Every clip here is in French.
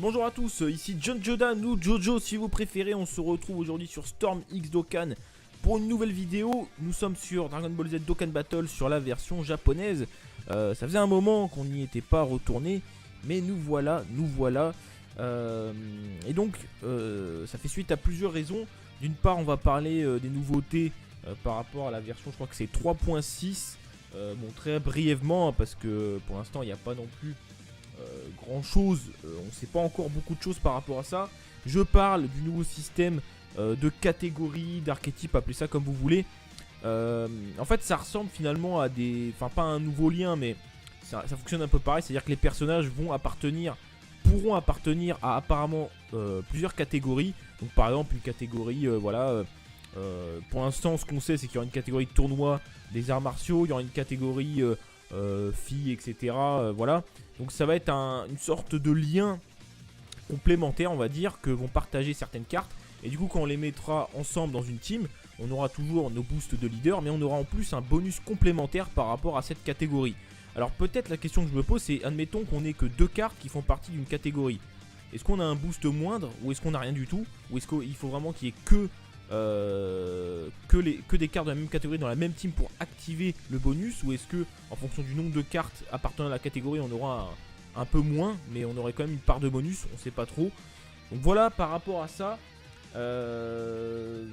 bonjour à tous, ici John Jodan ou Jojo si vous préférez. On se retrouve aujourd'hui sur Storm X Dokkan pour une nouvelle vidéo. Nous sommes sur Dragon Ball Z Dokkan Battle sur la version japonaise. Ça faisait un moment qu'on n'y était pas retourné, mais nous voilà. Et donc ça fait suite à plusieurs raisons. D'une part, on va parler des nouveautés par rapport à la version, je crois que c'est 3.6. Bon, très brièvement, parce que pour l'instant il n'y a pas non plus grand chose, on ne sait pas encore beaucoup de choses par rapport à ça. Je parle du nouveau système de catégories, d'archétypes, appelez ça comme vous voulez. En fait ça ressemble finalement à des... Enfin pas un nouveau lien, mais ça fonctionne un peu pareil. C'est à dire que les personnages pourront appartenir à apparemment plusieurs catégories. Donc par exemple une catégorie pour l'instant ce qu'on sait c'est qu'il y aura une catégorie de tournoi des arts martiaux, il y aura une catégorie filles, etc. Voilà. Donc ça va être une sorte de lien complémentaire, on va dire, que vont partager certaines cartes. Et du coup quand on les mettra ensemble dans une team, on aura toujours nos boosts de leader, mais on aura en plus un bonus complémentaire par rapport à cette catégorie. Alors peut-être la question que je me pose, c'est admettons qu'on n'ait que 2 cartes qui font partie d'une catégorie. Est-ce qu'on a un boost moindre ou est-ce qu'on n'a rien du tout? Ou est-ce qu'il faut vraiment qu'il y ait que des cartes de la même catégorie dans la même team pour activer le bonus? Ou est-ce que en fonction du nombre de cartes appartenant à la catégorie on aura un peu moins, mais on aurait quand même une part de bonus? On sait pas trop. Donc voilà, par rapport à ça, il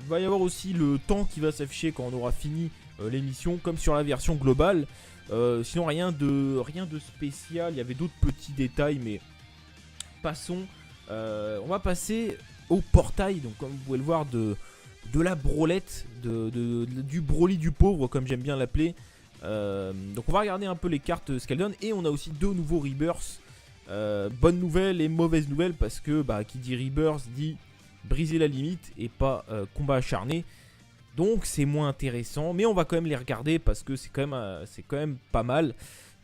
va y avoir aussi le temps qui va s'afficher quand on aura fini l'émission, comme sur la version globale. Sinon rien de spécial. Il y avait d'autres petits détails, mais passons. On va passer au portail. Donc comme vous pouvez le voir, de la brolette, du Broly du pauvre, comme j'aime bien l'appeler. Donc on va regarder un peu les cartes, ce qu'elles donnent. Et on a aussi 2 nouveaux Rebirths. Bonne nouvelle et mauvaise nouvelle, parce que qui dit Rebirth dit briser la limite et pas combat acharné. Donc c'est moins intéressant, mais on va quand même les regarder parce que c'est quand même pas mal.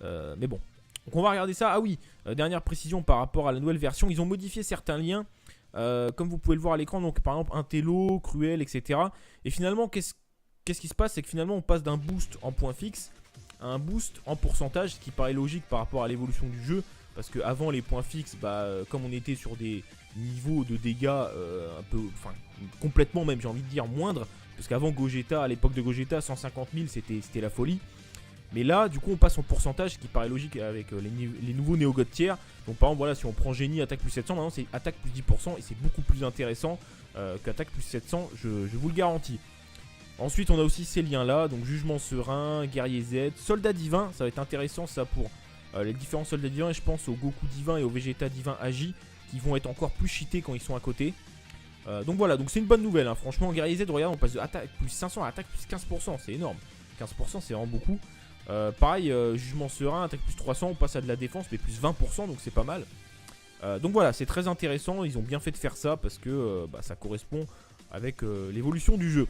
Mais bon, donc on va regarder ça. Ah oui, dernière précision par rapport à la nouvelle version, ils ont modifié certains liens. Comme vous pouvez le voir à l'écran, donc par exemple Intello, Cruel, etc. Et finalement, qu'est-ce qui se passe? C'est que finalement on passe d'un boost en point fixe à un boost en pourcentage, ce qui paraît logique par rapport à l'évolution du jeu. Parce qu'avant les points fixes, comme on était sur des niveaux de dégâts un peu, enfin complètement même, j'ai envie de dire moindres. Parce qu'avant Gogeta, à l'époque de Gogeta, 150 000 c'était la folie. Mais là, du coup, on passe en pourcentage, ce qui paraît logique avec les nouveaux Néo-God tiers. Donc, par exemple, voilà, si on prend Génie, attaque plus 700, maintenant c'est attaque plus 10%. Et c'est beaucoup plus intéressant qu'attaque plus 700, je vous le garantis. Ensuite, on a aussi ces liens-là. Donc, Jugement Serein, Guerrier Z, Soldat Divin. Ça va être intéressant, ça, pour les différents Soldats Divins. Et je pense au Goku Divin et au Vegeta Divin Agi, qui vont être encore plus cheatés quand ils sont à côté. Donc voilà, donc c'est une bonne nouvelle, hein. Franchement, Guerrier Z, regarde, on passe de attaque plus 500 à attaque plus 15%, c'est énorme. 15%, c'est vraiment beaucoup. Pareil, Jugement Serein, attaque plus 300, on passe à de la défense, mais plus 20%, donc c'est pas mal. Donc voilà, c'est très intéressant, ils ont bien fait de faire ça parce que ça correspond avec l'évolution du jeu.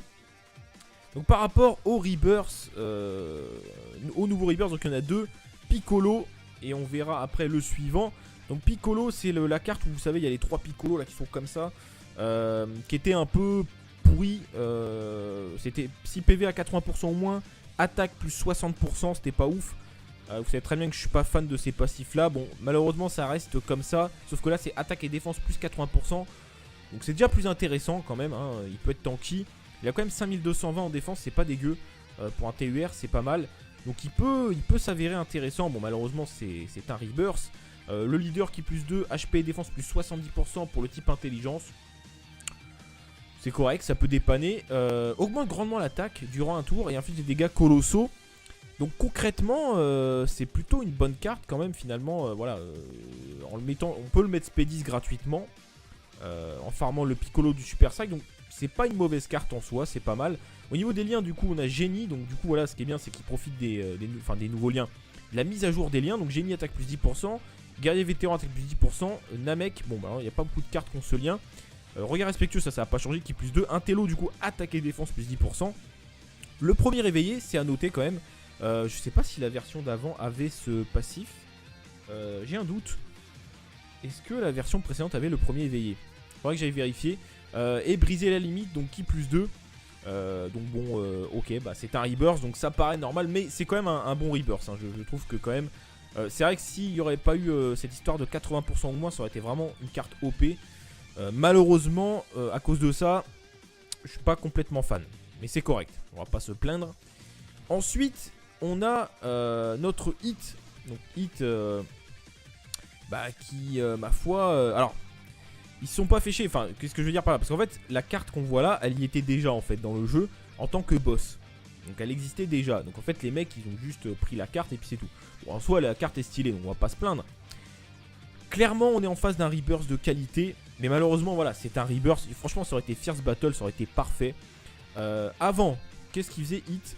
Donc par rapport aux Rebirths, aux nouveaux Rebirths, donc il y en a 2, Piccolo, et on verra après le suivant. Donc Piccolo, c'est la carte où vous savez, il y a les 3 Piccolo là qui sont comme ça. Qui était un peu pourri. C'était 6 PV à 80% au moins, attaque plus 60%, c'était pas ouf. Vous savez très bien que je suis pas fan de ces passifs là. Bon, malheureusement ça reste comme ça, sauf que là c'est attaque et défense plus 80%. Donc c'est déjà plus intéressant quand même, hein. Il peut être tanky. Il a quand même 5220 en défense, c'est pas dégueu. Pour un TUR c'est pas mal. Donc il peut s'avérer intéressant. Bon, malheureusement c'est un Rebirth. Le leader qui plus 2, HP et défense plus 70% pour le type intelligence. C'est correct, ça peut dépanner. Augmente grandement l'attaque durant un tour et inflige des dégâts colossaux. Donc concrètement, c'est plutôt une bonne carte quand même finalement. Voilà, en le mettant, on peut le mettre Spédis gratuitement en farmant le Piccolo du Super Sac. Donc c'est pas une mauvaise carte en soi, c'est pas mal. Au niveau des liens, du coup, on a Génie. Donc du coup, voilà, ce qui est bien, c'est qu'il profite des nouveaux liens. La mise à jour des liens. Donc Génie attaque plus 10%, Guerrier Vétéran attaque plus 10%, Namek. Bon, il n'y a pas beaucoup de cartes qui ont ce lien. Regard respectueux, ça n'a pas changé, qui plus 2. Intello, du coup, attaque et défense plus 10%. Le premier réveillé, c'est à noter quand même. Je sais pas si la version d'avant avait ce passif. J'ai un doute. Est-ce que la version précédente avait le premier éveillé? Faudrait que j'aille vérifier. Et briser la limite, donc qui plus 2. Donc bon, ok, c'est un Rebirth, donc ça paraît normal. Mais c'est quand même un bon Rebirth, hein. Je trouve que quand même, C'est vrai que s'il n'y aurait pas eu cette histoire de 80% ou moins, ça aurait été vraiment une carte OP. Malheureusement, à cause de ça, je suis pas complètement fan. Mais c'est correct, on va pas se plaindre. Ensuite, on a notre hit. Donc hit qui, ma foi... alors, ils se sont pas fait chier. Enfin, qu'est-ce que je veux dire par là? Parce qu'en fait, la carte qu'on voit là, elle y était déjà en fait dans le jeu en tant que boss. Donc elle existait déjà. Donc en fait, les mecs, ils ont juste pris la carte et puis c'est tout. Bon, en soi, la carte est stylée, donc on va pas se plaindre. Clairement, on est en face d'un rebirth de qualité. Mais malheureusement, voilà, c'est un rebirth. Franchement, ça aurait été Fierce Battle, ça aurait été parfait. Avant, qu'est-ce qu'il faisait Hit?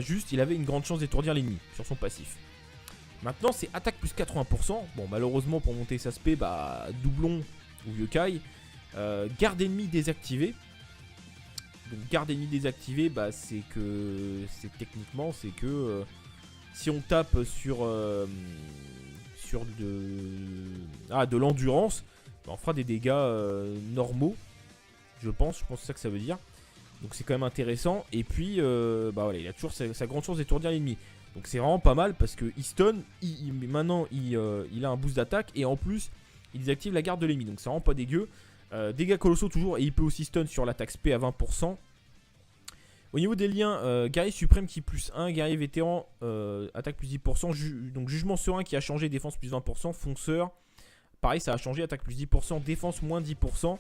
Juste, il avait une grande chance d'étourdir l'ennemi sur son passif. Maintenant, c'est attaque plus 80%. Bon, malheureusement, pour monter sa spé, doublon ou vieux Kai. Garde ennemi désactivé. Donc, garde ennemi désactivé, c'est que. Techniquement, c'est que. Si on tape sur de l'endurance, on fera des dégâts normaux. Je pense que c'est ça que ça veut dire. Donc c'est quand même intéressant. Et puis voilà, il a toujours sa grande chance d'étourdir l'ennemi. Donc c'est vraiment pas mal parce que il stun, maintenant il a un boost d'attaque et en plus il désactive la garde de l'ennemi. Donc c'est vraiment pas dégueu. Dégâts colossaux toujours, et il peut aussi stun sur l'attaque spé à 20%. Au niveau des liens, guerrier suprême qui plus 1, guerrier vétéran attaque plus 10%, donc jugement serein qui a changé, défense plus 20%, fonceur, pareil ça a changé, attaque plus 10%, défense moins 10%.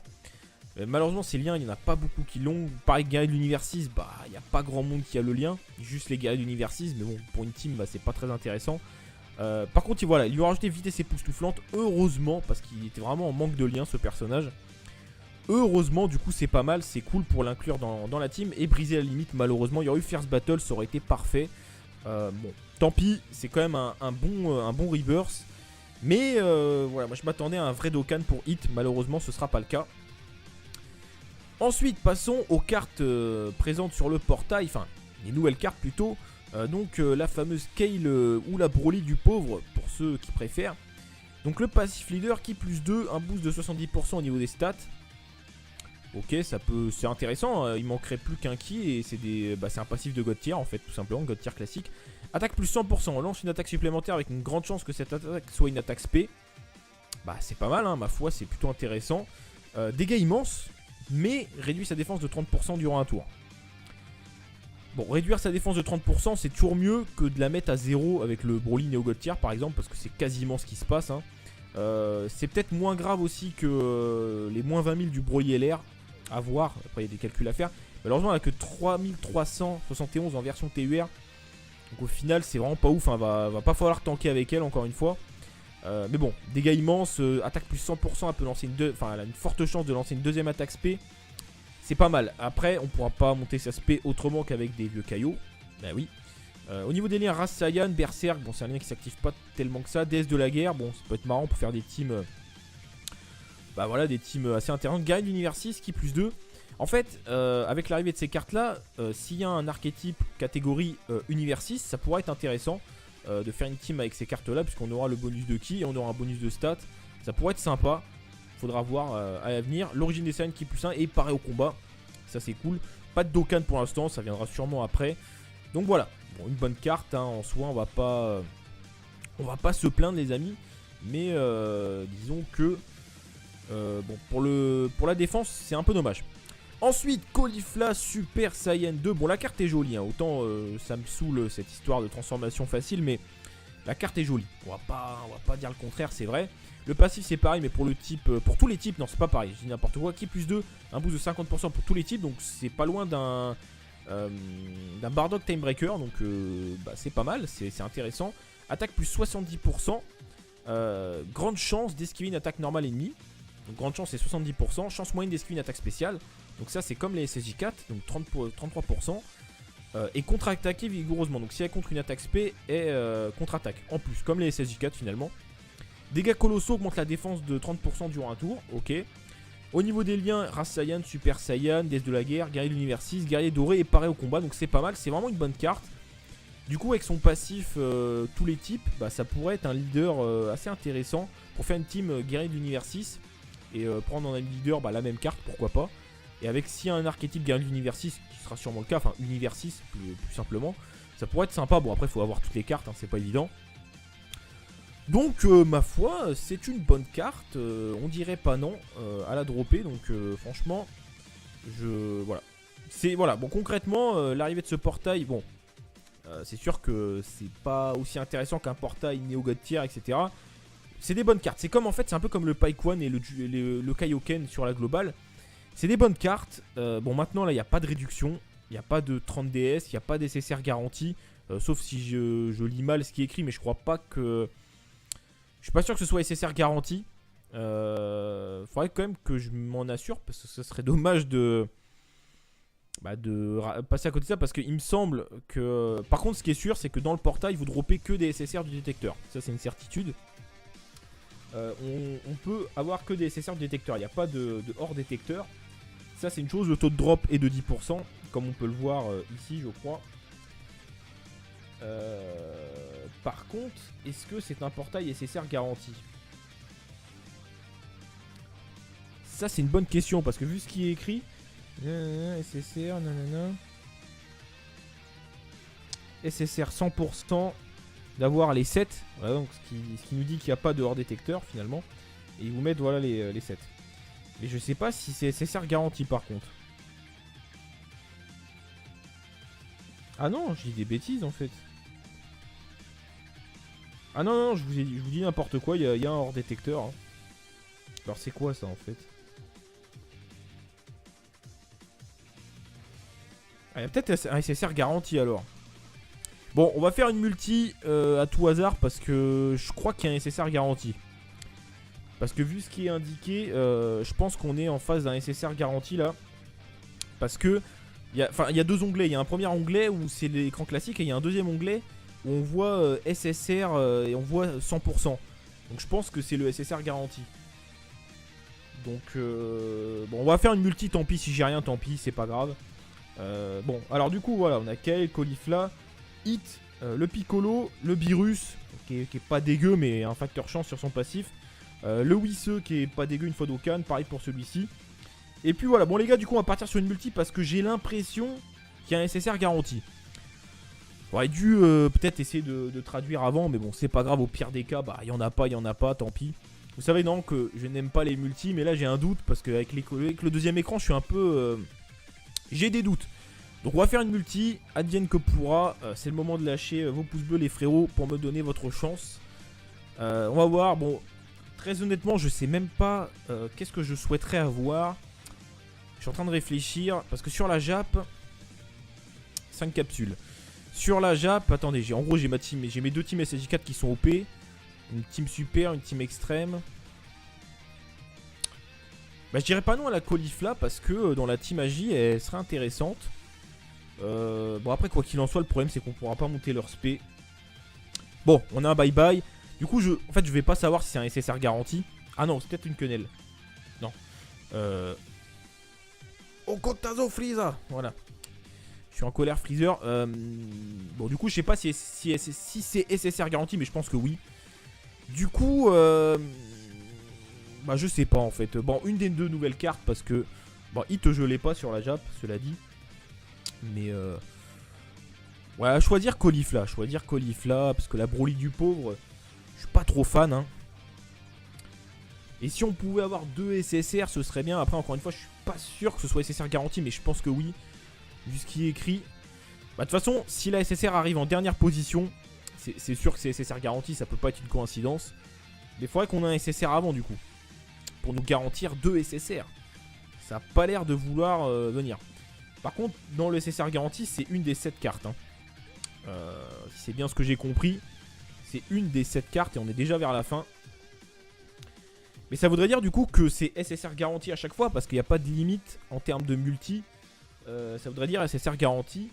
Malheureusement ces liens il n'y en a pas beaucoup qui l'ont. Pareil guerrier de l'univers 6, il n'y a pas grand monde qui a le lien, juste les guerriers de l'univers 6, mais bon pour une team c'est pas très intéressant. Par contre ils lui ont rajouté vitesse époustouflante, heureusement, parce qu'il était vraiment en manque de lien ce personnage. Heureusement, du coup, c'est pas mal, c'est cool pour l'inclure dans la team et briser la limite. Malheureusement, il y aurait eu Fierce Battle, ça aurait été parfait. Bon, tant pis, c'est quand même un bon rebirth. Mais voilà, moi je m'attendais à un vrai Dokkan pour Hit. Malheureusement, ce sera pas le cas. Ensuite, passons aux cartes présentes sur le portail. Enfin, les nouvelles cartes plutôt. Donc, la fameuse Kale ou la Broly du pauvre, pour ceux qui préfèrent. Donc, le passif leader qui plus 2, un boost de 70% au niveau des stats. Ok, c'est intéressant, il manquerait plus qu'un ki et c'est un passif de God tier en fait, tout simplement, God tier classique. Attaque plus 100%, on lance une attaque supplémentaire avec une grande chance que cette attaque soit une attaque spé. C'est pas mal, ma foi, c'est plutôt intéressant. Dégâts immenses, mais réduit sa défense de 30% durant un tour. Bon, réduire sa défense de 30%, c'est toujours mieux que de la mettre à 0 avec le Broly Neo God tier par exemple, parce que c'est quasiment ce qui se passe. C'est peut-être moins grave aussi que les moins 20 000 du Broly LR. À voir, après il y a des calculs à faire. Malheureusement, on a que 3371 en version TUR. Donc au final, c'est vraiment pas ouf. Va pas falloir tanker avec elle, encore une fois. Mais bon, dégâts immenses, attaque plus 100%. Elle peut lancer elle a une forte chance de lancer une deuxième attaque spé. C'est pas mal. Après, on pourra pas monter sa spé autrement qu'avec des vieux caillots. Oui. Au niveau des liens, race Saiyan, Berserk, bon, c'est un lien qui s'active pas tellement que ça. Déesse de la guerre, bon, ça peut être marrant pour faire des teams. Voilà, des teams assez intéressantes. Guerrier de l'univers 6 qui plus 2. En fait, avec l'arrivée de ces cartes là, s'il y a un archétype catégorie univers 6, ça pourrait être intéressant de faire une team avec ces cartes là, puisqu'on aura le bonus de ki et on aura un bonus de stats. Ça pourrait être sympa. Faudra voir à l'avenir. L'origine des Saiyans qui plus 1 et pareil au combat. Ça c'est cool. Pas de Dokkan pour l'instant, ça viendra sûrement après. Donc voilà, bon, une bonne carte en soi, on va pas se plaindre les amis. Mais disons que pour la défense, c'est un peu dommage. Ensuite, Caulifla Super Saiyan 2. Bon, la carte est jolie, autant ça me saoule cette histoire de transformation facile, mais la carte est jolie. On va pas dire le contraire, c'est vrai. Le passif c'est pareil, mais pour tous les types, non, c'est pas pareil. Je dis n'importe quoi. Qui plus 2, un boost de 50% pour tous les types, donc c'est pas loin d'un Bardock Timebreaker, donc c'est pas mal, c'est intéressant. Attaque plus 70%. Grande chance d'esquiver une attaque normale ennemie. Donc grande chance c'est 70%, chance moyenne d'esquiver une attaque spéciale. Donc ça c'est comme les SSJ4, donc 33%. Et contre-attaquer vigoureusement, donc si elle contre une attaque spé, et contre-attaque. En plus, comme les SSJ4 finalement. Dégâts colossaux augmentent la défense de 30% durant un tour, ok. Au niveau des liens, race Saiyan, Super Saiyan, déesse de la guerre, guerrier de l'univers 6, guerrier doré et pareil au combat, donc c'est pas mal, c'est vraiment une bonne carte. Du coup avec son passif tous les types, ça pourrait être un leader assez intéressant pour faire une team guerrier de l'univers 6 et prendre en leader la même carte, pourquoi pas. Et avec si un archétype guerrier de l'univers 6, qui sera sûrement le cas, enfin univers 6 plus simplement, ça pourrait être sympa. Bon après il faut avoir toutes les cartes, c'est pas évident. Donc ma foi, c'est une bonne carte, on dirait pas non à la dropper, donc franchement, voilà. Voilà, bon concrètement, l'arrivée de ce portail, bon, c'est sûr que c'est pas aussi intéressant qu'un portail Neo God Tier, etc. C'est des bonnes cartes, c'est comme en fait, c'est un peu comme le Paikwan et le Kaioken sur la globale. C'est des bonnes cartes, bon maintenant là il n'y a pas de réduction, il n'y a pas de 30 DS, il n'y a pas d'SSR garantie, sauf si je lis mal ce qui est écrit, mais je crois pas que... Je suis pas sûr que ce soit SSR garanti. Faudrait quand même que je m'en assure parce que ce serait dommage de passer à côté de ça parce qu'il me semble que... Par contre, ce qui est sûr, c'est que dans le portail, vous droppez que des SSR du détecteur. Ça, c'est une certitude. On peut avoir que des SSR du détecteur. Il n'y a pas de hors détecteur. Ça, c'est une chose. Le taux de drop est de 10%, comme on peut le voir ici, je crois. Par contre, est-ce que c'est un portail SSR garanti? Ça, c'est une bonne question parce que vu ce qui est écrit, SSR, nanana, SSR 100%, d'avoir les 7. Voilà, donc ce qui nous dit qu'il n'y a pas de hors détecteur finalement. Et ils vous mettent voilà les 7. Mais je sais pas si c'est SSR garanti par contre. Ah non, je dis des bêtises en fait. Ah non, non, je vous dis n'importe quoi, il y a un hors détecteur. Hein. Alors c'est quoi ça en fait? Ah, il y a peut-être un SSR garanti alors. Bon, on va faire une multi à tout hasard parce que je crois qu'il y a un SSR garanti. Parce que vu ce qui est indiqué, je pense qu'on est en face d'un SSR garanti là. Parce que, il y a deux onglets. Il y a un premier onglet où c'est l'écran classique et il y a un deuxième onglet où on voit SSR et on voit 100%. Donc je pense que c'est le SSR garanti. Donc, bon, on va faire une multi, tant pis si j'ai rien, tant pis, c'est pas grave. Bon, alors du coup, voilà, on a Kael, Caulifla, Hit, le Piccolo, le Virus, qui est pas dégueu, mais un facteur chance sur son passif. Le Wisseux, qui est pas dégueu une fois d'Okan, pareil pour celui-ci. Et puis voilà, bon les gars, du coup, on va partir sur une multi parce que j'ai l'impression qu'il y a un SSR garanti. J'aurais dû peut-être essayer de traduire avant, mais bon, c'est pas grave, au pire des cas, bah, il y en a pas, tant pis. Vous savez, non, que je n'aime pas les multis, mais là, j'ai un doute parce qu'avec le deuxième écran, je suis un peu... j'ai des doutes. Donc on va faire une multi, advienne que pourra, c'est le moment de lâcher vos pouces bleus les frérots pour me donner votre chance. On va voir, bon, très honnêtement je sais même pas qu'est-ce que je souhaiterais avoir. Je suis en train de réfléchir, parce que sur la Jap, 5 capsules. Sur la Jap, attendez, en gros j'ai ma team, j'ai mes deux teams SSJ4 qui sont OP. Une team super, une team extrême. Bah je dirais pas non à la Caulifla parce que dans la team AJ elle serait intéressante. Bon après quoi qu'il en soit le problème c'est qu'on pourra pas monter leur spé. Bon on a un bye bye. Du coup en fait je vais pas savoir si c'est un SSR garanti. Ah non c'est peut-être une quenelle. Non. Oh Contazo Freeza. Voilà. Je suis en colère Freezer. Bon du coup je sais pas si c'est SSR garanti mais je pense que oui. Du coup bah je sais pas en fait. Bon une des deux nouvelles cartes parce que bon Hit je l'ai pas sur la Jap cela dit. Mais ouais, choisir Caulifla parce que la Broly du pauvre, je suis pas trop fan. Hein. Et si on pouvait avoir deux SSR, ce serait bien. Après, encore une fois, je suis pas sûr que ce soit SSR garanti, mais je pense que oui, vu ce qui est écrit. Bah de toute façon, si la SSR arrive en dernière position, c'est sûr que c'est SSR garanti, ça peut pas être une coïncidence. Mais il faudrait qu'on ait un SSR avant du coup, pour nous garantir deux SSR. Ça a pas l'air de vouloir venir. Par contre, dans le SSR garanti, c'est une des 7 cartes. Hein. Si c'est bien ce que j'ai compris, c'est une des 7 cartes et on est déjà vers la fin. Mais ça voudrait dire du coup que c'est SSR garanti à chaque fois parce qu'il n'y a pas de limite en termes de multi. Ça voudrait dire SSR garanti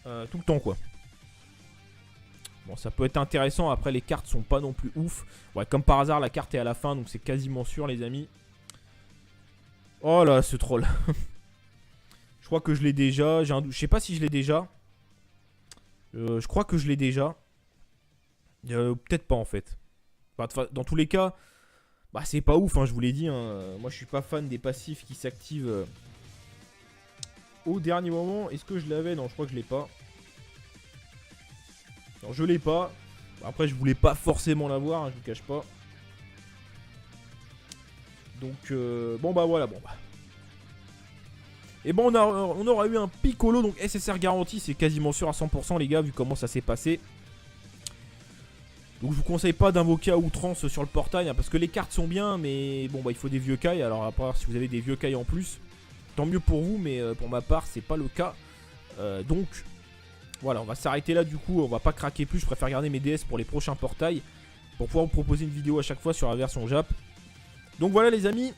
tout le temps quoi. Bon, ça peut être intéressant. Après, les cartes sont pas non plus ouf. Ouais, comme par hasard, la carte est à la fin donc c'est quasiment sûr, les amis. Oh là, ce troll. Je crois que je l'ai déjà. Je sais pas si je l'ai déjà. Je crois que je l'ai déjà. Peut-être pas en fait. Enfin, dans tous les cas, bah c'est pas ouf, hein, je vous l'ai dit. Hein. Moi je suis pas fan des passifs qui s'activent au dernier moment. Est-ce que je l'avais? Non, je crois que je l'ai pas. Non, je l'ai pas. Après, je voulais pas forcément l'avoir, hein, je vous cache pas. Donc, bon bah voilà, bon bah. Et bon, on aura eu un Piccolo, donc SSR garanti, c'est quasiment sûr à 100% les gars, vu comment ça s'est passé. Donc je vous conseille pas d'invoquer à outrance sur le portail, hein, parce que les cartes sont bien, mais bon bah il faut des vieux cailles. Alors à part si vous avez des vieux cailles en plus, tant mieux pour vous, mais pour ma part c'est pas le cas. Donc voilà, on va s'arrêter là du coup, on va pas craquer plus, je préfère garder mes DS pour les prochains portails, pour pouvoir vous proposer une vidéo à chaque fois sur la version Jap. Donc voilà les amis.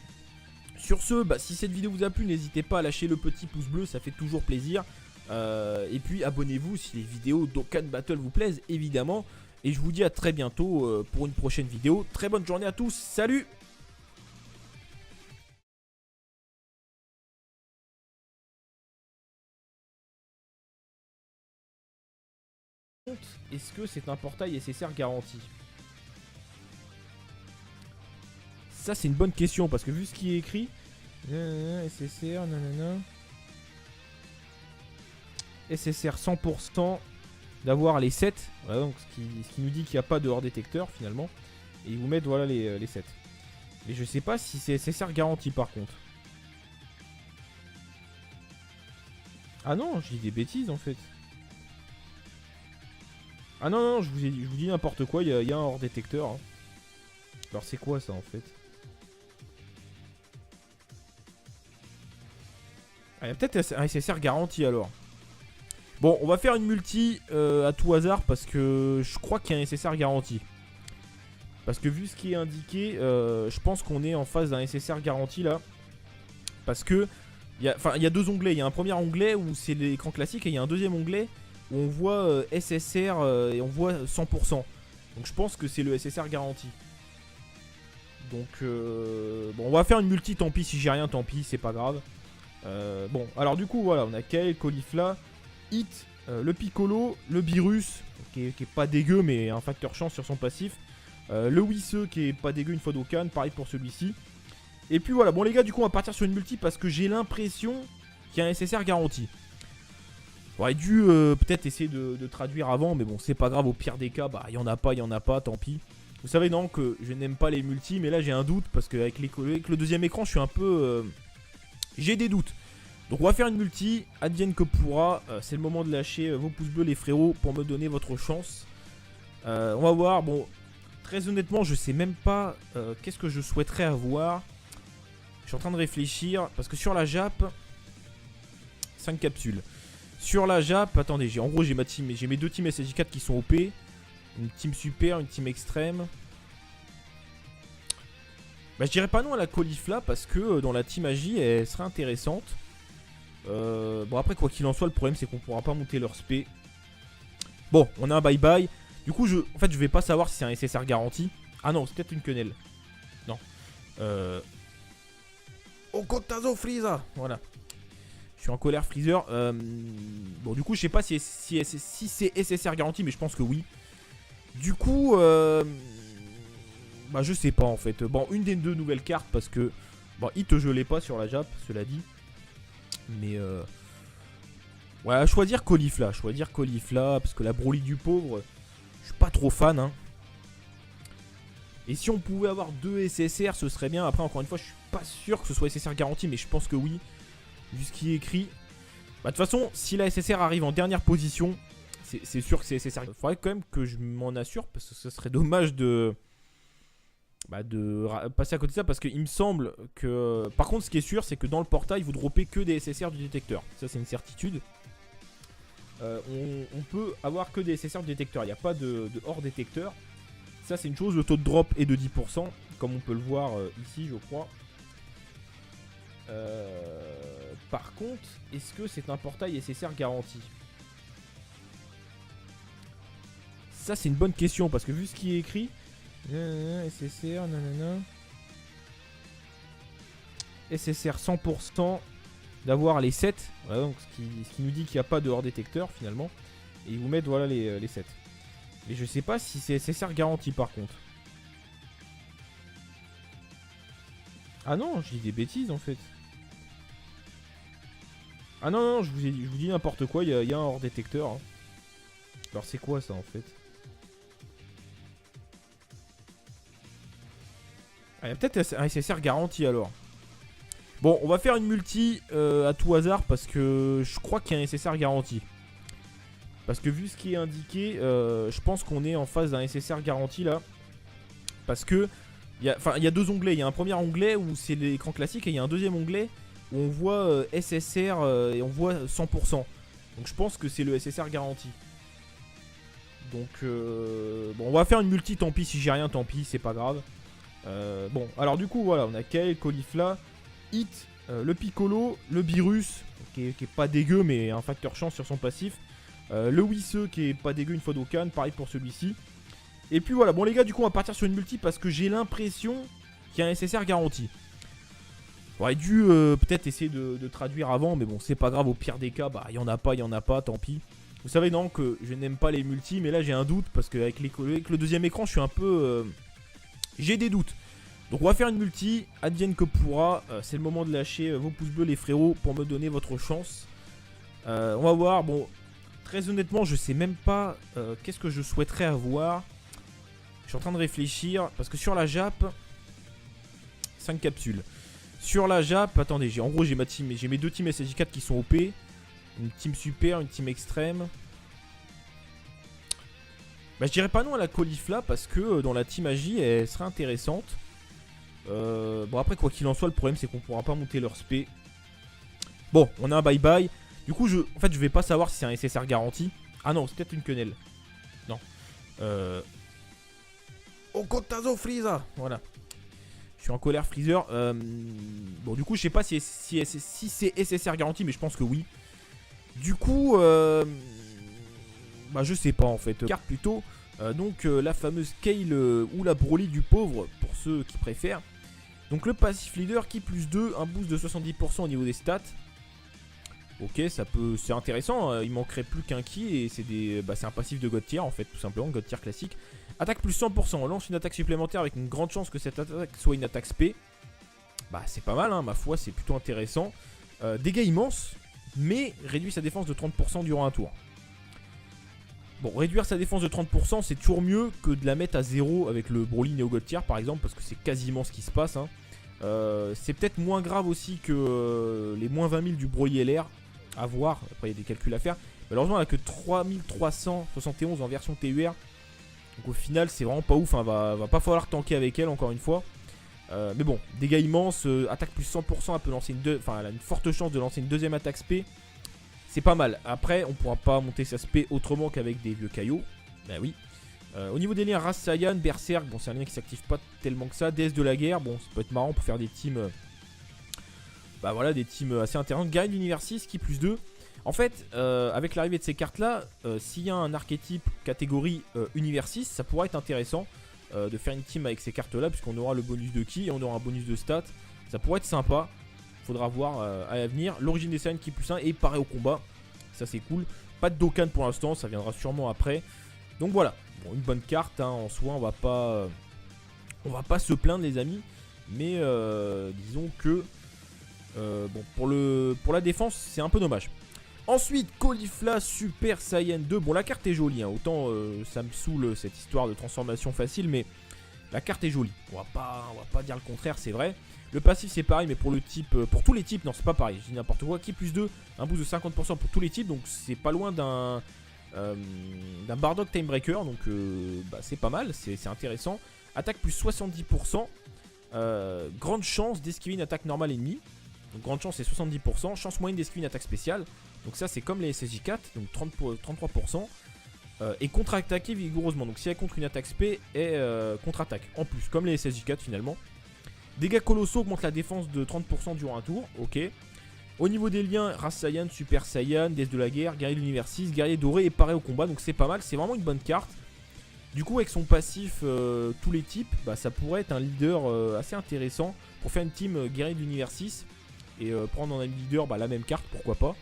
Sur ce, bah, si cette vidéo vous a plu, n'hésitez pas à lâcher le petit pouce bleu, ça fait toujours plaisir. Et puis abonnez-vous si les vidéos d'Okkan Battle vous plaisent, évidemment. Et je vous dis à très bientôt pour une prochaine vidéo. Très bonne journée à tous, salut! Est-ce que c'est un portail SSR garanti? Ça c'est une bonne question parce que vu ce qui est écrit, SSR, nanana. SSR 100% d'avoir les 7. Voilà, donc ce qui nous dit qu'il n'y a pas de hors détecteur finalement. Et ils vous mettent voilà les 7. Et je sais pas si c'est SSR garanti par contre. Ah non, je dis des bêtises en fait. Ah non, non, je vous dis n'importe quoi, il y a un hors détecteur. Hein. Alors c'est quoi ça en fait? Ah, il y a peut-être un SSR garanti alors. Bon, on va faire une multi à tout hasard parce que je crois qu'il y a un SSR garanti. Parce que vu ce qui est indiqué, je pense qu'on est en face d'un SSR garanti là. Parce que, il y a deux onglets. Il y a un premier onglet où c'est l'écran classique et il y a un deuxième onglet où on voit SSR et on voit 100%. Donc je pense que c'est le SSR garanti. Donc, bon, on va faire une multi, tant pis si j'ai rien, tant pis, c'est pas grave. Bon, alors du coup, voilà, on a Kael, Caulifla, Hit, le Piccolo, le Virus, qui est pas dégueu, mais un facteur chance sur son passif. Le Wisseux, qui est pas dégueu une fois d'Okkan, pareil pour celui-ci. Et puis voilà, bon les gars, du coup, on va partir sur une multi parce que j'ai l'impression qu'il y a un SSR garanti. J'aurais dû peut-être essayer de traduire avant, mais bon, c'est pas grave, au pire des cas, bah, il y en a pas, tant pis. Vous savez, non, que je n'aime pas les multis, mais là, j'ai un doute parce qu'avec le deuxième écran, je suis un peu... j'ai des doutes. Donc on va faire une multi, advienne que pourra, c'est le moment de lâcher vos pouces bleus les frérots pour me donner votre chance. On va voir, bon, très honnêtement je sais même pas qu'est-ce que je souhaiterais avoir. Je suis en train de réfléchir, parce que sur la Jap, 5 capsules. Sur la Jap, attendez, en gros j'ai ma team, j'ai mes deux teams SSJ4 qui sont OP. Une team super, une team extrême. Bah je dirais pas non à la Caulifla parce que dans la team Agi elle serait intéressante. Bon après quoi qu'il en soit le problème c'est qu'on pourra pas monter leur spé. Bon on a un bye bye. Du coup en fait je vais pas savoir si c'est un SSR garanti. Ah non c'est peut-être une quenelle. Non. Okotazo Frieza. Voilà. Je suis en colère Freezer. Bon du coup je sais pas si c'est SSR garanti mais je pense que oui. Du coup bah je sais pas en fait. Bon une des deux nouvelles cartes parce que bon Hit je l'ai pas sur la Jap cela dit. Mais ouais, choisir Caulifla, parce que la Broly du pauvre, je suis pas trop fan. Hein. Et si on pouvait avoir deux SSR, ce serait bien. Après, encore une fois, je suis pas sûr que ce soit SSR garanti, mais je pense que oui, vu ce qui est écrit. Bah, de toute façon, si la SSR arrive en dernière position, c'est sûr que c'est SSR. Il faudrait quand même que je m'en assure, parce que ce serait dommage de passer à côté de ça parce qu'il me semble que... Par contre ce qui est sûr c'est que dans le portail vous droppez que des SSR du détecteur. Ça c'est une certitude. On peut avoir que des SSR du détecteur. Il n'y a pas de hors détecteur. Ça c'est une chose. Le taux de drop est de 10%. Comme on peut le voir ici je crois. Par contre est-ce que c'est un portail SSR garanti? Ça c'est une bonne question parce que vu ce qui est écrit... SSR, nanana. SSR 100% d'avoir les 7. Voilà, donc ce qui nous dit qu'il n'y a pas de hors détecteur finalement. Et ils vous mettent voilà les 7. Mais je sais pas si c'est SSR garanti par contre. Ah non, je dis des bêtises en fait. Ah non, non, je vous dis n'importe quoi, il y a un hors détecteur. Hein. Alors c'est quoi ça en fait? Ah, il y a peut-être un SSR garanti alors. Bon, on va faire une multi à tout hasard parce que je crois qu'il y a un SSR garanti. Parce que vu ce qui est indiqué, je pense qu'on est en face d'un SSR garanti là. Parce que, il y a deux onglets. Il y a un premier onglet où c'est l'écran classique et il y a un deuxième onglet où on voit SSR et on voit 100%. Donc je pense que c'est le SSR garanti. Donc, bon, on va faire une multi, tant pis si j'ai rien, tant pis, c'est pas grave. Bon, alors du coup, voilà, on a Kael, Caulifla, Hit, le Piccolo, le Virus, qui est pas dégueu, mais un facteur chance sur son passif. Le Wisseux, qui est pas dégueu une fois d'Okan, pareil pour celui-ci. Et puis voilà, bon les gars, du coup, on va partir sur une multi parce que j'ai l'impression qu'il y a un SSR garanti. J'aurais dû peut-être essayer de traduire avant, mais bon, c'est pas grave, au pire des cas, bah, il y en a pas, tant pis. Vous savez, non, que je n'aime pas les multis, mais là, j'ai un doute parce qu'avec le deuxième écran, je suis un peu... j'ai des doutes. Donc on va faire une multi, advienne que pourra, c'est le moment de lâcher vos pouces bleus les frérots pour me donner votre chance. On va voir, bon, très honnêtement je sais même pas qu'est-ce que je souhaiterais avoir. Je suis en train de réfléchir, parce que sur la Jap, 5 capsules. Sur la Jap, attendez, en gros j'ai ma team, j'ai mes deux teams SSJ4 qui sont OP. Une team super, une team extrême. Bah je dirais pas non à la Caulifla parce que dans la team AJ elle serait intéressante. Bon après quoi qu'il en soit le problème c'est qu'on pourra pas monter leur spé. Bon on a un bye bye. Du coup en fait je vais pas savoir si c'est un SSR garanti. Ah non c'est peut-être une quenelle. Non. Okotazo Frieza. Voilà. Je suis en colère Freezer. Bon du coup je sais pas si c'est SSR garanti mais je pense que oui. Du coup bah je sais pas en fait. Carte plutôt. Donc la fameuse Kale ou la Broly du pauvre pour ceux qui préfèrent. Donc le passif leader qui plus 2, un boost de 70% au niveau des stats. Ok, ça peut, c'est intéressant, il manquerait plus qu'un ki et c'est un passif de God tier en fait, tout simplement, God tier classique. Attaque plus 100%, on lance une attaque supplémentaire avec une grande chance que cette attaque soit une attaque spé. Bah c'est pas mal, hein, ma foi, c'est plutôt intéressant. Dégâts immenses, mais réduit sa défense de 30% durant un tour. Bon, réduire sa défense de 30%, c'est toujours mieux que de la mettre à 0 avec le Broly Neo God tier par exemple, parce que c'est quasiment ce qui se passe. Hein. C'est peut-être moins grave aussi que les moins 20 000 du Broly LR, à voir, après il y a des calculs à faire. Malheureusement, on a que 3371 en version TUR, donc au final, c'est vraiment pas ouf, hein. Va pas falloir tanker avec elle, encore une fois. Mais bon, dégâts immenses, attaque plus 100%, elle peut lancer elle a une forte chance de lancer une deuxième attaque spé. C'est pas mal. Après, on pourra pas monter sa spé autrement qu'avec des vieux caillots. Bah oui. Au niveau des liens, Race Saiyan, Berserk, bon, c'est un lien qui s'active pas tellement que ça. DS de la guerre, bon, ça peut être marrant pour faire des teams. Bah voilà, des teams assez intéressantes. Guerrier de l'univers 6, qui plus 2. En fait, avec l'arrivée de ces cartes-là, s'il y a un archétype catégorie univers 6, ça pourrait être intéressant de faire une team avec ces cartes-là, puisqu'on aura le bonus de ki et on aura un bonus de stats. Ça pourrait être sympa. Faudra voir à l'avenir. L'origine des Saiyans qui plus 1 et pareil au combat. Ça c'est cool. Pas de Dokkan pour l'instant, ça viendra sûrement après. Donc voilà, bon, une bonne carte hein, en soi, on va pas se plaindre les amis. Mais disons que bon, pour la défense, c'est un peu dommage. Ensuite, Caulifla Super Saiyan 2. Bon, la carte est jolie, hein. Autant ça me saoule cette histoire de transformation facile, mais la carte est jolie. On va pas dire le contraire, c'est vrai. Le passif c'est pareil, mais pour le type, pour tous les types, non c'est pas pareil, je dis n'importe quoi. Qui plus 2, un boost de 50% pour tous les types, donc c'est pas loin d'un Bardock Timebreaker, donc bah, c'est pas mal, c'est intéressant. Attaque plus 70%, grande chance d'esquiver une attaque normale ennemie, donc grande chance c'est 70%, chance moyenne d'esquiver une attaque spéciale, donc ça c'est comme les SSJ4, donc 33%. Et contre-attaquer vigoureusement, donc si elle contre une attaque spé, et contre-attaque en plus, comme les SSJ4 finalement. Dégâts colossaux augmentent la défense de 30% durant un tour, ok. Au niveau des liens, Race Saiyan, Super Saiyan, Déesse de la guerre, Guerrier de l'univers 6, Guerrier doré et pareil au combat, donc c'est pas mal, c'est vraiment une bonne carte. Du coup avec son passif tous les types, bah, ça pourrait être un leader assez intéressant pour faire une team Guerrier de l'univers 6 et prendre en un leader bah, la même carte, pourquoi pas.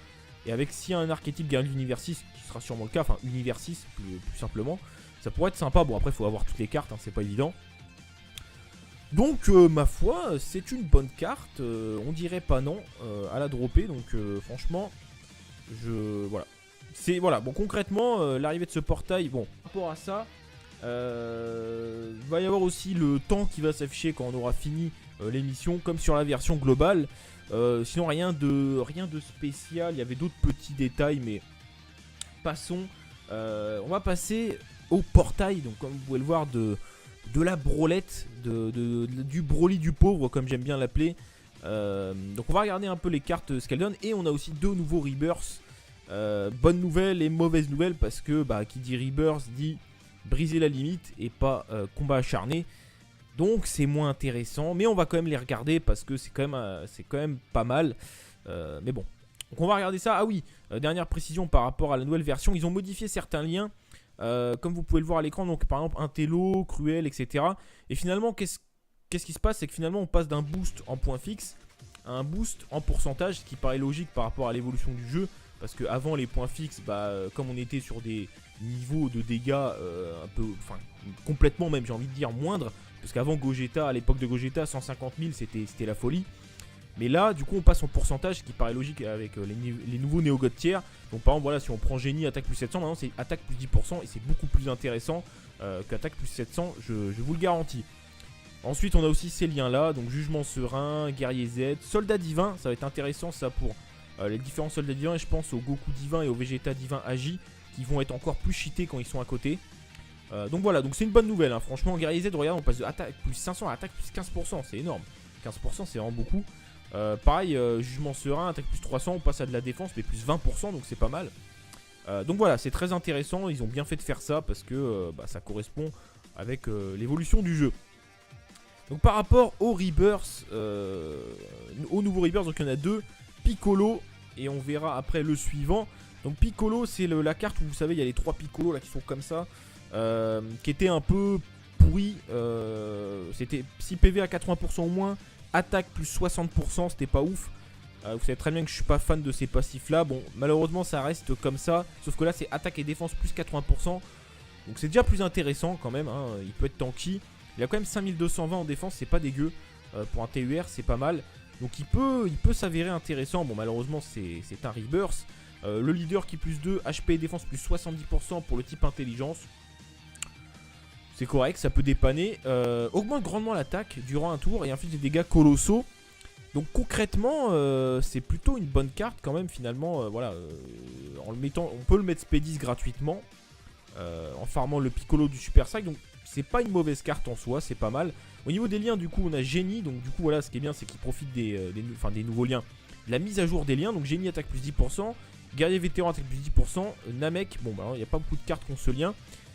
Et avec si un archétype Guerrier de l'univers 6, qui sera sûrement le cas, enfin univers 6 plus simplement, ça pourrait être sympa, bon après il faut avoir toutes les cartes, hein, c'est pas évident. Donc ma foi c'est une bonne carte, on dirait pas non à la dropper, donc franchement voilà. Voilà, bon concrètement l'arrivée de ce portail, bon par rapport à ça, Va y avoir aussi le temps qui va s'afficher quand on aura fini l'émission, comme sur la version globale. Sinon rien de spécial, il y avait d'autres petits détails, mais passons. On va passer au portail, donc comme vous pouvez le voir, de la brolette, du Broly du pauvre, comme j'aime bien l'appeler. Donc on va regarder un peu les cartes, ce qu'elles donnent, et on a aussi 2 nouveaux Rebirths. Bonne nouvelle et mauvaise nouvelle, parce que qui dit Rebirth dit briser la limite et pas combat acharné. Donc c'est moins intéressant, mais on va quand même les regarder parce que c'est quand même pas mal. Mais bon, donc on va regarder ça. Ah oui, dernière précision par rapport à la nouvelle version, ils ont modifié certains liens. Comme vous pouvez le voir à l'écran, donc par exemple Intello, Cruel, etc. Et finalement, qu'est-ce qui se passe, c'est que finalement on passe d'un boost en points fixes à un boost en pourcentage, ce qui paraît logique par rapport à l'évolution du jeu. Parce qu'avant les points fixes, comme on était sur des niveaux de dégâts un peu, enfin complètement même, j'ai envie de dire moindres. Parce qu'avant Gogeta, à l'époque de Gogeta, 150 000 c'était la folie. Mais là, du coup, on passe en pourcentage, ce qui paraît logique avec les nouveaux Néo-God tiers. Donc par exemple, voilà, si on prend Génie, attaque plus 700, maintenant c'est attaque plus 10%. Et c'est beaucoup plus intéressant qu'attaque plus 700, je vous le garantis. Ensuite, on a aussi ces liens-là, donc Jugement Serein, Guerrier Z, Soldat Divin. Ça va être intéressant ça pour les différents Soldats Divins. Et je pense au Goku Divin et au Vegeta Divin Agi, qui vont être encore plus cheatés quand ils sont à côté. Donc voilà, donc c'est une bonne nouvelle, hein. Franchement, Guerrier Z, regarde, on passe de attaque plus 500 à attaque plus 15%, c'est énorme. 15%, c'est vraiment beaucoup. Pareil, Jugement Serein, attaque plus 300, on passe à de la défense, mais plus 20%, donc c'est pas mal. Donc voilà, c'est très intéressant, ils ont bien fait de faire ça parce que ça correspond avec l'évolution du jeu. Donc par rapport aux Rebirths, aux nouveaux Rebirths, donc il y en a 2, Piccolo, et on verra après le suivant. Donc Piccolo, c'est la carte où vous savez, il y a les 3 Piccolo là qui sont comme ça. Qui était un peu pourri. C'était 6 PV à 80% au moins, attaque plus 60%, c'était pas ouf. Vous savez très bien que je suis pas fan de ces passifs là. Bon, malheureusement ça reste comme ça, sauf que là c'est attaque et défense plus 80%. Donc c'est déjà plus intéressant quand même, hein. Il peut être tanky. Il a quand même 5220 en défense, c'est pas dégueu. Pour un TUR c'est pas mal. Donc il peut s'avérer intéressant. Bon, malheureusement c'est un Rebirth. Le leader qui plus 2, HP et défense plus 70% pour le type intelligence. C'est correct, ça peut dépanner. Augmente grandement l'attaque durant un tour et inflige des dégâts colossaux. Donc concrètement, c'est plutôt une bonne carte quand même finalement. Voilà, en le mettant, on peut le mettre Spédis gratuitement en farmant le Piccolo du Super Sac. Donc c'est pas une mauvaise carte en soi, c'est pas mal. Au niveau des liens, du coup, on a Génie. Donc du coup, voilà, ce qui est bien, c'est qu'il profite des nouveaux liens. De la mise à jour des liens. Donc Génie attaque plus 10%. Guerrier Vétéran attaque plus 10%. Namek, bon, bah, il n'y a pas beaucoup de cartes contre ce lien. Guerrier Vétéran attaque plus 10%. Guerrier Vétéran attaque plus 10%. Namek, bon, bah, il n'y a pas beaucoup de cartes contre ce lien. Guerrier Vétéran attaque plus 10%.